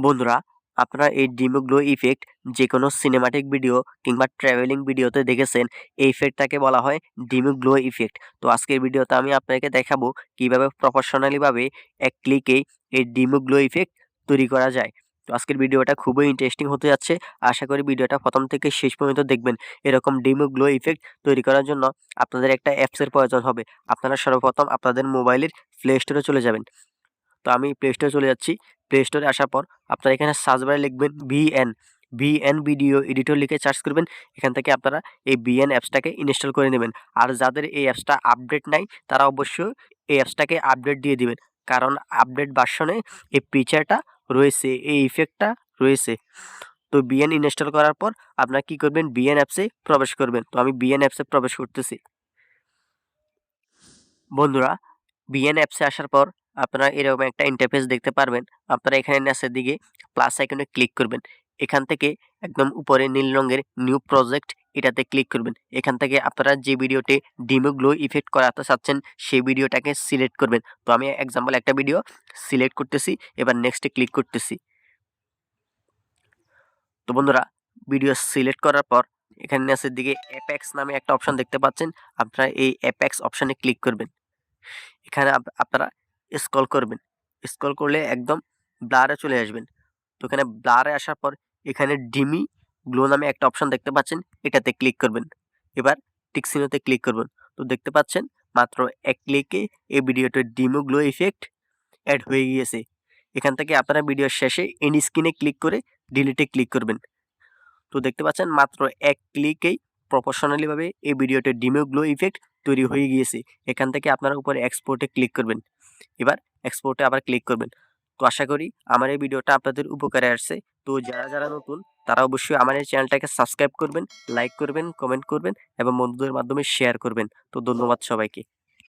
বন্ধুরা, আপনারা এই ডিমো গ্লো ইফেক্ট যেকোনো সিনেমাটিক ভিডিও কিংবা ট্রাভেলিং ভিডিওতে দেখেছেন। এই ইফেক্টটাকে বলা হয় ডিমো গ্লো ইফেক্ট। তো আজকের ভিডিওতে আমি আপনাকে দেখাবো কিভাবে প্রফেশনালিভাবে এক ক্লিকেই এই ডিমো গ্লো ইফেক্ট তৈরি করা যায়। তো আজকের ভিডিওটা খুবই ইন্টারেস্টিং হতে যাচ্ছে। আশা করি ভিডিওটা প্রথম থেকে শেষ পর্যন্ত দেখবেন। এরকম ডিমো গ্লো ইফেক্ট তৈরি করার জন্য আপনাদের একটা অ্যাপসের প্রয়োজন হবে। আপনারা সর্বপ্রথম আপনাদের মোবাইলের প্লে স্টোরে চলে যাবেন। তো আমি প্লে স্টোরে চলে যাচ্ছি। প্লে স্টোরে আসার পর আপনারা এখানে সার্চ বারে লিখবেন ভিএন ভিডিও এডিটর লিখে সার্চ করবেন। এখান থেকে আপনারা এই ভিএন অ্যাপসটাকে ইনস্টল করে নেবেন। আর যাদের এই অ্যাপসটা আপডেট নাই তারা অবশ্যই এই অ্যাপসটাকে আপডেট দিয়ে দিবেন, কারণ আপডেট ভার্সনে এই ফিচারটা রয়েছে, এই ইফেক্টটা রয়েছে। তো ভিএন ইনস্টল করার পর আপনারা কি করবেন, ভিএন অ্যাপসে প্রবেশ করবেন। তো আমি ভিএন অ্যাপসে প্রবেশ করতেছি। বন্ধুরা, ভিএন অ্যাপসে আসার পর আপনারা এরকম একটা ইন্টারফেস দেখতে পারবেন। আপনারা এখানে নিচের দিকে প্লাস আইকনে ক্লিক করবেন। এখান থেকে একদম উপরে নীল রঙের নিউ প্রজেক্ট এটাতে ক্লিক করবেন। এখান থেকে আপনারা যে ভিডিওতে ডিমো গ্লো ইফেক্ট করাতে চাচ্ছেন সেই ভিডিওটাকে সিলেক্ট করবেন। তো আমি এক্সাম্পল একটা ভিডিও সিলেক্ট করতেছি, এবার নেক্সটে ক্লিক করতেছি। তো বন্ধুরা, ভিডিও সিলেক্ট করার পর এখানে নিচের দিকে অ্যাপেক্স নামে একটা অপশন দেখতে পাচ্ছেন। আপনারা এই অ্যাপেক্স অপশনে ক্লিক করবেন। এখানে আপনারা স্ক্রল করবেন। স্ক্রল করলে একদম ব্লারে চলে আসবেন। তো এখানে ব্লারে আসার পর এখানে ডিমি গ্লো নামে একটা অপশন দেখতে পাচ্ছেন, এটাতে ক্লিক করবেন। এবার টিক চিহ্নতে ক্লিক করবেন। তো দেখতে পাচ্ছেন মাত্র এক ক্লিকে এই ভিডিওতে ডিমো গ্লো ইফেক্ট অ্যাড হয়ে গিয়েছে। এখান থেকে আপনারা ভিডিওর শেষে এন্ড স্ক্রিনে ক্লিক করে ডিলিটে ক্লিক করবেন। তো দেখতে পাচ্ছেন মাত্র এক ক্লিকেই প্রফেশনালিভাবে এই ভিডিওতে ডিমো গ্লো ইফেক্ট তৈরি হয়ে গিয়েছে। এখান থেকে আপনারা উপরে এক্সপোর্টে ক্লিক করবেন। এবার এক্সপোর্টে আবার ক্লিক করবেন। তো আশা করি আমার এই ভিডিওটা আপনাদের উপকারে আসছে। তো যারা নতুন তারা অবশ্যই আমার এই চ্যানেলটাকে সাবস্ক্রাইব করবেন, লাইক করবেন, কমেন্ট করবেন এবং বন্ধুদের মাধ্যমে শেয়ার করবেন। তো ধন্যবাদ সবাইকে।